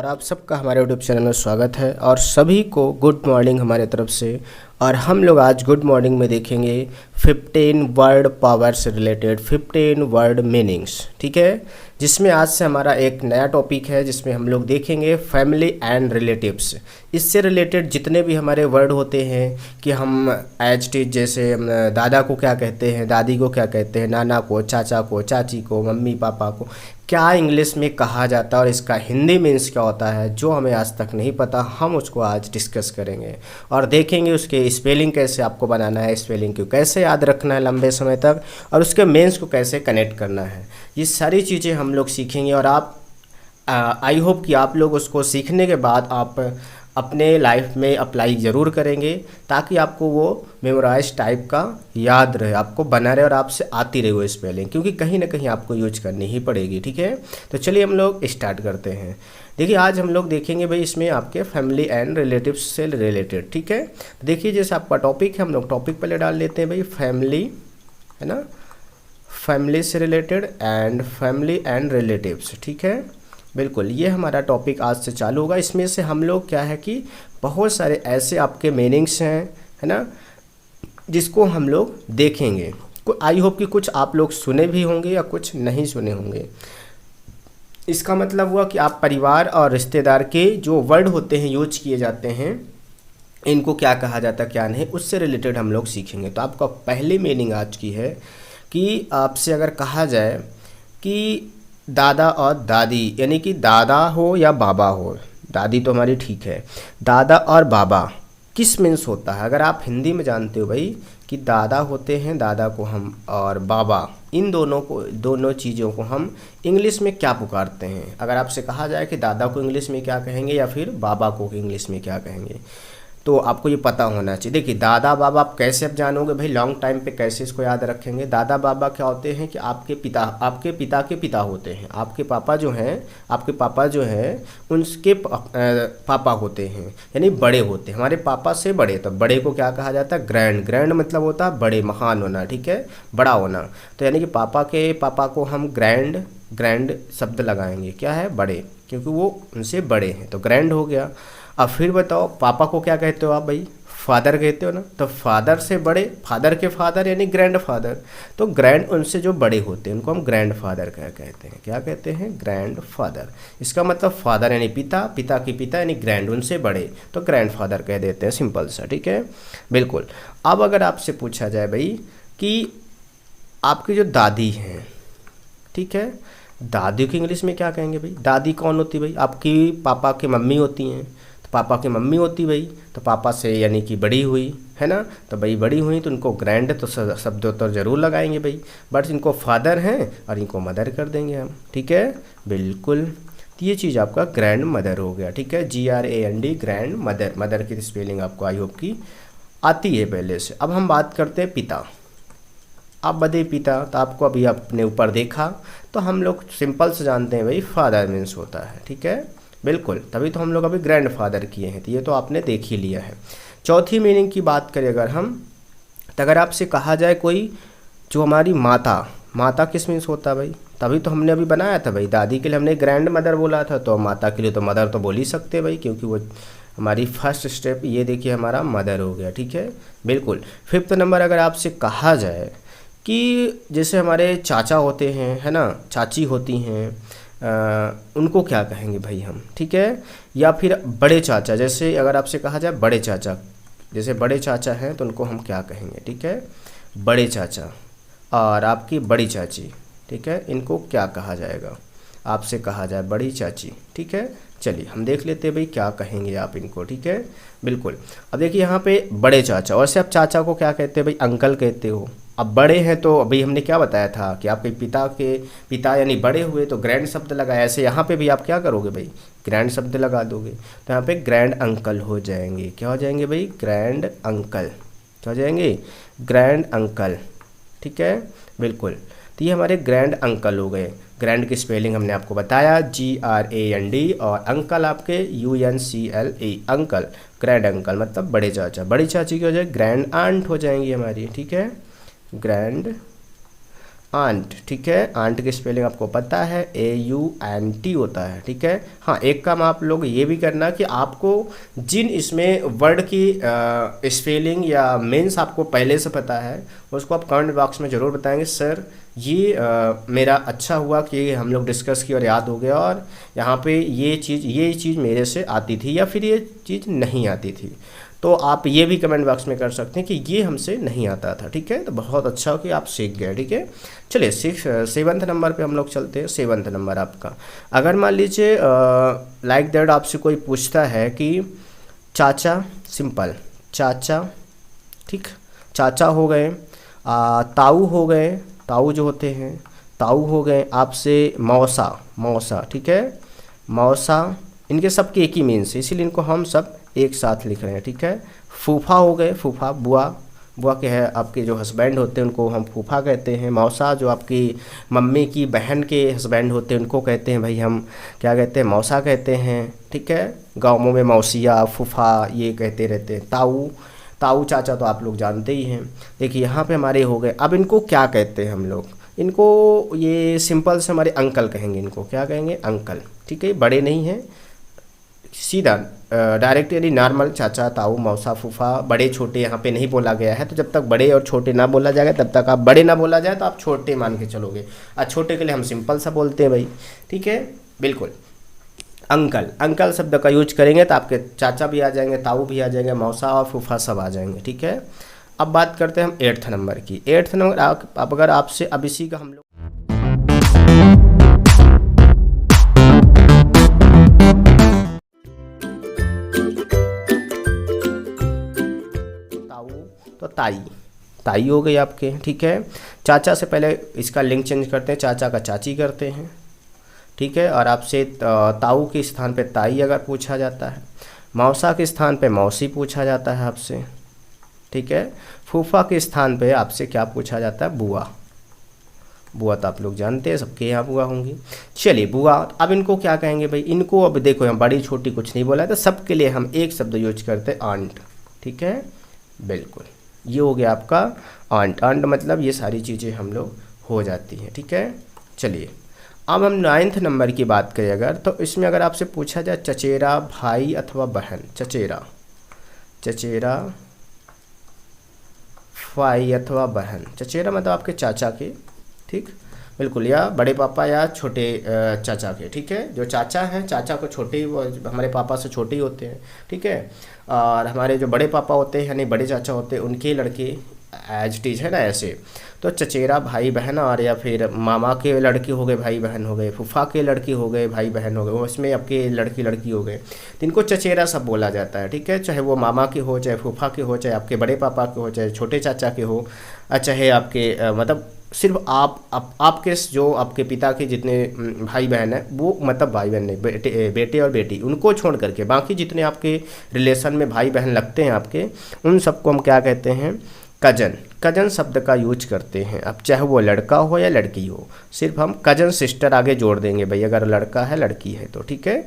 आप सबका हमारे यूट्यूब चैनल में स्वागत है और सभी को गुड मॉर्निंग हमारे तरफ से। और हम लोग आज गुड मॉर्निंग में देखेंगे 15 वर्ड पावर से रिलेटेड 15 वर्ड मीनिंग्स, ठीक है। जिसमें आज से हमारा एक नया टॉपिक है जिसमें हम लोग देखेंगे फैमिली एंड रिलेटिव्स। इससे रिलेटेड जितने भी हमारे वर्ड होते हैं कि हम एज टीज, जैसे दादा को क्या कहते हैं, दादी को क्या कहते हैं, नाना को, चाचा को, चाची को, मम्मी पापा को क्या इंग्लिश में कहा जाता है और इसका हिंदी मीन्स क्या होता है, जो हमें आज तक नहीं पता, हम उसको आज डिस्कस करेंगे और देखेंगे उसके स्पेलिंग कैसे आपको बनाना है, स्पेलिंग को कैसे याद रखना है लंबे समय तक और उसके मीन्स को कैसे कनेक्ट करना है। ये सारी चीज़ें हम लोग सीखेंगे और आप आई होप कि आप लोग उसको सीखने के बाद आप अपने लाइफ में अप्लाई ज़रूर करेंगे ताकि आपको वो मेमोराइज टाइप का याद रहे, आपको बना रहे और आपसे आती रहे वो स्पेलिंग, क्योंकि कहीं ना कहीं आपको यूज करनी ही पड़ेगी, ठीक है। तो चलिए हम लोग स्टार्ट करते हैं। देखिए आज हम लोग देखेंगे भाई इसमें आपके फैमिली एंड रिलेटिव्स से रिलेटेड, ठीक है। देखिए जैसे आपका टॉपिक है, हम लोग टॉपिक पहले डाल लेते हैं भाई फैमिली, है ना, फैमिली से related and family and relatives, ठीक है। बिल्कुल ये हमारा टॉपिक आज से चालू होगा। इसमें से हम लोग क्या है कि बहुत सारे ऐसे आपके मीनिंग्स हैं, है ना, जिसको हम लोग देखेंगे। आई होप कि कुछ आप लोग सुने भी होंगे या कुछ नहीं सुने होंगे। इसका मतलब हुआ कि आप परिवार और रिश्तेदार के जो वर्ड होते हैं, यूज किए जाते हैं, इनको क्या कहा जाता है क्या नहीं, उससे रिलेटेड हम लोग सीखेंगे। तो आपका पहली मीनिंग आज की है कि आपसे अगर कहा जाए कि दादा और दादी, यानी कि दादा हो या बाबा हो, दादी तो हमारी ठीक है, दादा और बाबा किस मीन्स होता है। अगर आप हिंदी में जानते हो भाई कि दादा होते हैं, दादा को हम, और बाबा, इन दोनों चीज़ों को हम इंग्लिश में क्या पुकारते हैं। अगर आपसे कहा जाए कि दादा को इंग्लिश में क्या कहेंगे या फिर बाबा को इंग्लिश में क्या कहेंगे, तो आपको ये पता होना चाहिए। देखिए दादा बाबा आप कैसे अब जानोगे भाई, लॉन्ग टाइम पे कैसे इसको याद रखेंगे। दादा बाबा क्या होते हैं कि आपके पिता के पिता होते हैं। आपके पापा जो हैं उनके पापा होते हैं, यानी बड़े होते हैं, हमारे पापा से बड़े। तो बड़े को क्या कहा जाता है, ग्रैंड मतलब होता है बड़े, महान होना, ठीक है, बड़ा होना। तो यानी कि पापा को हम ग्रैंड शब्द लगाएंगे, क्या है, बड़े, क्योंकि वो उनसे बड़े हैं, तो ग्रैंड हो गया। अब फिर बताओ पापा को क्या कहते हो आप भाई, फादर कहते हो ना, तो फादर से बड़े, फादर के फादर यानी ग्रैंड फादर। तो ग्रैंड उनसे जो बड़े होते हैं उनको हम ग्रैंड फादर कहते हैं। क्या कहते हैं, ग्रैंड फादर। इसका मतलब फादर यानी पिता, पिता की पिता यानी ग्रैंड, उनसे बड़े, तो ग्रैंड फादर कह देते हैं, सिंपल सा, ठीक है, बिल्कुल। अब अगर आपसे पूछा जाए भाई कि आपकी जो दादी हैं, ठीक है, दादी को इंग्लिश में क्या कहेंगे भाई। दादी कौन होती भाई, आपकी पापा की मम्मी होती हैं, पापा की मम्मी होती भाई, तो पापा से यानी कि बड़ी हुई, है ना, तो भाई बड़ी हुई तो उनको ग्रैंड तो शब्द तो ज़रूर लगाएंगे भाई, बट इनको फादर हैं और इनको मदर कर देंगे हम, ठीक है, बिल्कुल। तो ये चीज़ आपका ग्रैंड मदर हो गया, ठीक है, GRAND, ग्रैंड मदर। मदर की स्पेलिंग आपको आई होप की आती है पहले से। अब हम बात करते हैं पिता। आप बदे पिता, तो आपको अभी अपने ऊपर देखा तो हम लोग सिंपल से जानते हैं भाई फादर मीन्स होता है, ठीक है, बिल्कुल। तभी तो हम लोग अभी ग्रैंड फादर किए हैं, तो ये तो आपने देख ही लिया है। चौथी मीनिंग की बात करें अगर हम, तो अगर आपसे कहा जाए कोई जो हमारी माता किस मीन्स होता है भाई, तभी तो हमने अभी बनाया था भाई। दादी के लिए हमने ग्रैंड मदर बोला था, तो माता के लिए तो मदर तो बोल ही सकते भाई, क्योंकि वो हमारी फर्स्ट स्टेप, ये देखिए हमारा मदर हो गया, ठीक है, बिल्कुल। फिफ्थ नंबर अगर आपसे कहा जाए कि जैसे हमारे चाचा होते हैं, है ना, चाची होती हैं, उनको क्या कहेंगे भाई हम, ठीक है, या फिर बड़े चाचा, जैसे अगर आपसे कहा जाए बड़े चाचा, जैसे बड़े चाचा हैं तो उनको हम क्या कहेंगे, ठीक है, बड़े चाचा। और आपकी बड़ी चाची, ठीक है, इनको क्या कहा जाएगा, आपसे कहा जाए बड़ी चाची, ठीक है। चलिए हम देख लेते हैं भाई क्या कहेंगे आप इनको, ठीक है, बिल्कुल। अब देखिए यहाँ पे बड़े चाचा, वैसे आप चाचा को क्या कहते हैं भाई, अंकल कहते हो। अब बड़े हैं तो अभी हमने क्या बताया था कि आपके पिता यानी बड़े हुए तो ग्रैंड शब्द लगाया, ऐसे यहाँ पे भी आप क्या करोगे भाई, ग्रैंड शब्द लगा दोगे, तो यहाँ पे ग्रैंड अंकल हो जाएंगे। क्या हो जाएंगे भाई, ग्रैंड अंकल, क्या हो जाएंगे, ग्रैंड अंकल, ठीक है, बिल्कुल। तो ये हमारे ग्रैंड अंकल हो गए। ग्रैंड की स्पेलिंग हमने आपको बताया GRAND, और अंकल आपके UNCLE, अंकल, ग्रैंड अंकल मतलब बड़े चाचा। बड़ी चाची की हो जाए ग्रैंड आंट हो जाएंगी हमारी, ठीक है, ग्रैंड आंट, ठीक है। आंट की स्पेलिंग आपको पता है, AUNT होता है, ठीक है। हाँ, एक काम आप लोग ये भी करना कि आपको जिन इसमें वर्ड की स्पेलिंग या मीन्स आपको पहले से पता है उसको आप कमेंट बॉक्स में ज़रूर बताएंगे सर ये मेरा अच्छा हुआ कि हम लोग डिस्कस किया और याद हो गया, और यहाँ पे ये चीज़ मेरे से आती थी या फिर ये चीज़ नहीं आती थी। तो आप ये भी कमेंट बॉक्स में कर सकते हैं कि ये हमसे नहीं आता था, ठीक है। तो बहुत अच्छा हो कि आप सीख गए, ठीक है। चलिए 7th नंबर पे हम लोग चलते हैं। 7th नंबर आपका, अगर मान लीजिए लाइक दैट आपसे कोई पूछता है कि चाचा, सिंपल चाचा, ठीक, चाचा हो गए, ताऊ हो गए, ताऊ जो होते हैं ताऊ हो गए, आपसे मौसा, मौसा, ठीक है, मौसा, इनके सब के एक ही मीन्स है इसीलिए इनको हम सब एक साथ लिख रहे हैं, ठीक है। फूफा हो गए, फूफा, बुआ, बुआ के है आपके जो हस्बैंड होते हैं उनको हम फूफा कहते हैं। मौसा जो आपकी मम्मी की बहन के हस्बैंड होते हैं उनको कहते हैं भाई हम क्या कहते हैं, मौसा कहते हैं, ठीक है। गाँवों में मौसिया, फूफा ये कहते रहते हैं। ताऊ, ताऊ चाचा तो आप लोग जानते ही हैं। देखिए यहाँ पे हमारे हो गए, अब इनको क्या कहते हैं हम लोग, इनको ये सिंपल से हमारे अंकल कहेंगे, इनको क्या कहेंगे, अंकल, ठीक है। बड़े नहीं हैं, सीधा डायरेक्ट यानी नॉर्मल चाचा, ताऊ, मौसा, फूफा, बड़े छोटे यहाँ पे नहीं बोला गया है। तो जब तक बड़े और छोटे ना बोला जाएगा तब तक आप बड़े ना बोला जाए तो आप छोटे मान के चलोगे, और छोटे के लिए हम सिंपल सा बोलते हैं भाई, ठीक है, बिल्कुल। अंकल, अंकल शब्द का यूज करेंगे तो आपके चाचा भी आ जाएंगे, ताऊ भी आ जाएंगे, मौसा और फूफा सब आ जाएंगे, ठीक है। अब बात करते हैं हम 8th नंबर की। 8th नंबर आप अगर आपसे अब इसी का हम लोग तो ताई, ताई हो गई आपके, ठीक है। चाचा से पहले इसका लिंक चेंज करते हैं, चाचा का चाची करते हैं, ठीक है। और आपसे ताऊ के स्थान पे ताई अगर पूछा जाता है, मौसा के स्थान पे मौसी पूछा जाता है आपसे, ठीक है। फूफा के स्थान पे आपसे क्या पूछा जाता है, बुआ, बुआ तो आप लोग जानते हैं सबके यहाँ बुआ होंगी। चलिए बुआ, अब इनको क्या कहेंगे भाई, इनको अब देखो हम बड़ी छोटी कुछ नहीं बोला है तो सबके लिए हम एक शब्द यूज करते हैं, आंट, ठीक है, बिल्कुल। ये हो गया आपका आंट, आंट मतलब ये सारी चीज़ें हम लोग हो जाती हैं, ठीक है। चलिए अब हम 9th नंबर की बात करें अगर, तो इसमें अगर आपसे पूछा जाए चचेरा भाई अथवा बहन, चचेरा, चचेरा भाई अथवा बहन, चचेरा मतलब आपके चाचा के, ठीक, बिल्कुल, या बड़े पापा या छोटे चाचा के, ठीक है। जो चाचा हैं, चाचा को छोटे, वो हमारे पापा से छोटे ही होते हैं, ठीक है। और हमारे जो बड़े पापा होते हैं यानी बड़े चाचा होते हैं उनके लड़के एज टीज है ना, ऐसे। तो चचेरा भाई बहन, और या फिर मामा के लड़के हो गए भाई बहन हो गए, फूफा के लड़के हो गए भाई बहन हो गए, उसमें आपके लड़की लड़की हो गए, तो इनको चचेरा सब बोला जाता है, ठीक है। चाहे वो मामा के हो, चाहे फूफा के हो, चाहे आपके बड़े पापा के हो, चाहे छोटे चाचा के हो, चाहे आपके मतलब सिर्फ आपके जो आपके पिता के जितने भाई बहन हैं वो, मतलब भाई बहन नहीं, बेटे और बेटी, उनको छोड़ करके बाकी जितने आपके रिलेशन में भाई बहन लगते हैं आपके, उन सबको हम क्या कहते हैं, कजन, कजन शब्द का यूज करते हैं। अब चाहे वो लड़का हो या लड़की हो, सिर्फ हम कजन सिस्टर आगे जोड़ देंगे भाई, अगर लड़का है लड़की है तो, ठीक है।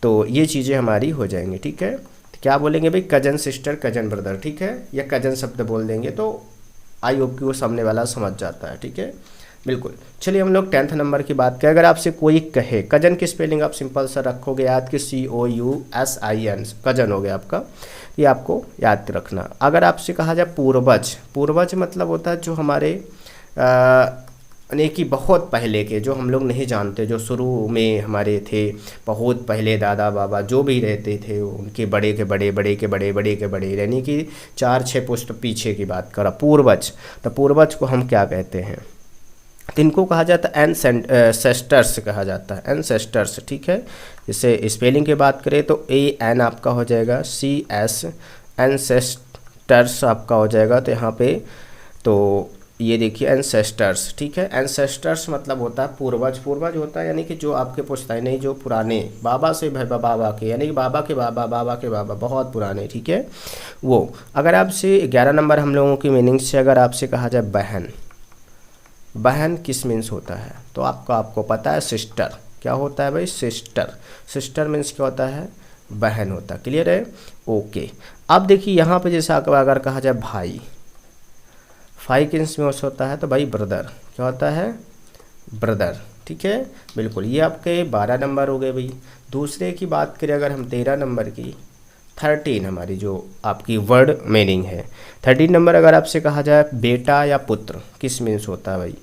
तो ये चीज़ें हमारी हो जाएंगी, ठीक है। तो क्या बोलेंगे भाई, कजन सिस्टर, कजन ब्रदर, ठीक है, या कजन शब्द बोल देंगे तो आई होप कि वो सामने वाला समझ जाता है, ठीक है, बिल्कुल। चलिए हम लोग 10th नंबर की बात करें, अगर आपसे कोई कहे, कजन की स्पेलिंग आप सिंपल सा रखोगे याद कि COUSIN, कजन हो गया आपका, ये आपको याद रखना। अगर आपसे कहा जाए पूर्वज, पूर्वज मतलब होता है जो हमारे यानी कि बहुत पहले के, जो हम लोग नहीं जानते, जो शुरू में हमारे थे, बहुत पहले दादा बाबा जो भी रहते थे उनके बड़े के बड़े, बड़े के बड़े, बड़े के बड़े, यानी कि 4-6 पुश्त पीछे की बात करा, पूर्वज। तो पूर्वज को हम क्या कहते हैं, तो इनको कहा जाता है एनसेस्टर्स कहा जाता है, एनसेस्टर्स, ठीक है। जैसे स्पेलिंग की बात करें तो AN आपका हो जाएगा CS, एनसेस्टर्स आपका हो जाएगा। तो यहाँ पे तो ये देखिए एंसेस्टर्स, ठीक है। एंसेस्टर्स मतलब होता है पूर्वज, पूर्वज होता है यानी कि जो आपके पुश्तैनी, जो पुराने बाबा से बाबा के, यानी कि बाबा के बाबा, बाबा के बाबा, बहुत पुराने, ठीक है वो। अगर आपसे 11 नंबर हम लोगों की मीनिंग से अगर आपसे कहा जाए बहन, बहन किस मीन्स होता है, तो आपको पता है सिस्टर, क्या होता है भाई, सिस्टर, सिस्टर मीन्स क्या होता है, बहन होता है, क्लियर है, ओके। अब देखिए यहाँ पे जैसे अगर कहा जाए भाई, फाइव किन में होता है तो भाई ब्रदर, क्या होता है, ब्रदर, ठीक है, बिल्कुल। ये आपके 12 नंबर हो गए भाई। दूसरे की बात करें अगर हम 13 नंबर की, 13 हमारी जो आपकी वर्ड मीनिंग है। 13 नंबर अगर आपसे कहा जाए बेटा या पुत्र, किस मीन्स होता है भाई,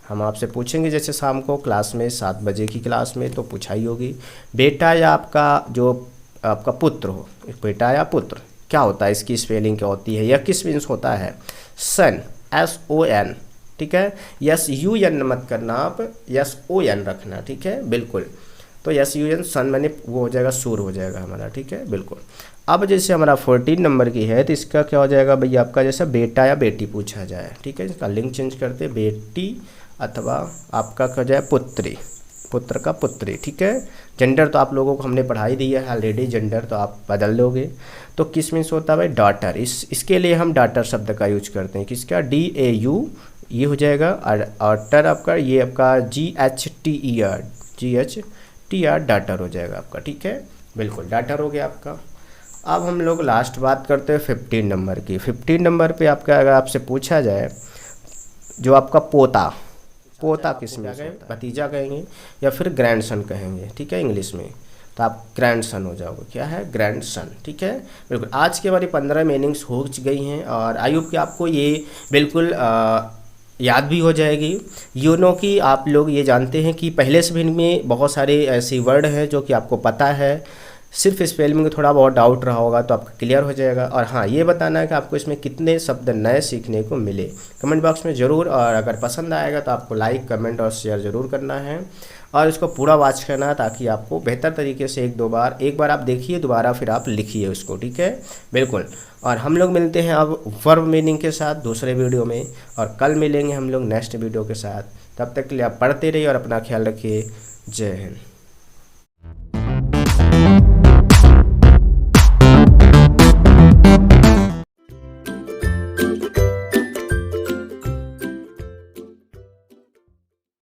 हम आपसे पूछेंगे जैसे शाम को क्लास में 7 बजे की क्लास में तो पूछाई होगी, बेटा या आपका जो आपका पुत्र हो, बेटा या पुत्र क्या होता है, इसकी स्पेलिंग क्या होती है या किस मीन्स होता है, सन, SON, ठीक है। SUN मत करना आप, SON रखना, ठीक है, बिल्कुल। तो SUN सन मैंने वो हो जाएगा, सूर हो जाएगा हमारा, ठीक है, बिल्कुल। अब जैसे हमारा 14 नंबर की है तो इसका क्या हो जाएगा भाई, आपका जैसा बेटा या बेटी पूछा जाए, ठीक है, इसका लिंग चेंज करते बेटी अथवा आपका क्या जाए पुत्री, पुत्र का पुत्री, ठीक है। जेंडर तो आप लोगों को हमने पढ़ाई दी है ऑलरेडी, जेंडर तो आप बदल लोगे। तो किस मीन्स होता है भाई, डॉटर, इसके लिए हम डॉटर शब्द का यूज करते हैं, किसका, DAU, ये हो जाएगा। और टर आपका ये आपका GHTER डॉटर हो जाएगा आपका, ठीक है, बिल्कुल, डॉटर हो गया आपका। अब हम लोग लास्ट बात करते हैं 15 नंबर की। 15 नंबर पे आपका अगर आपसे पूछा जाए जो आपका पोता, पोता किस में होता है, भतीजा कहेंगे या फिर ग्रैंडसन कहेंगे, ठीक है, इंग्लिश में, तो आप ग्रैंडसन हो जाओगे, क्या है, ग्रैंडसन, ठीक है, बिल्कुल। आज की हमारी 15 मीनिंग्स हो गई हैं और आई होप कि आपको ये बिल्कुल याद भी हो जाएगी। यू नो कि आप लोग ये जानते हैं कि पहले से में बहुत सारे ऐसे वर्ड हैं जो कि आपको पता है, सिर्फ स्पेलिंग में थोड़ा बहुत डाउट रहा होगा तो आपका क्लियर हो जाएगा। और हाँ, ये बताना है कि आपको इसमें कितने शब्द नए सीखने को मिले, कमेंट बॉक्स में ज़रूर। और अगर पसंद आएगा तो आपको लाइक, कमेंट और शेयर ज़रूर करना है और इसको पूरा वॉच करना है ताकि आपको बेहतर तरीके से एक बार आप देखिए, दोबारा फिर आप लिखिए उसको, ठीक है, बिल्कुल। और हम लोग मिलते हैं अब वर्ब मीनिंग के साथ दूसरे वीडियो में, और कल मिलेंगे हम लोग नेक्स्ट वीडियो के साथ। तब तक के लिए आप पढ़ते रहिए और अपना ख्याल रखिए। जय हिंद।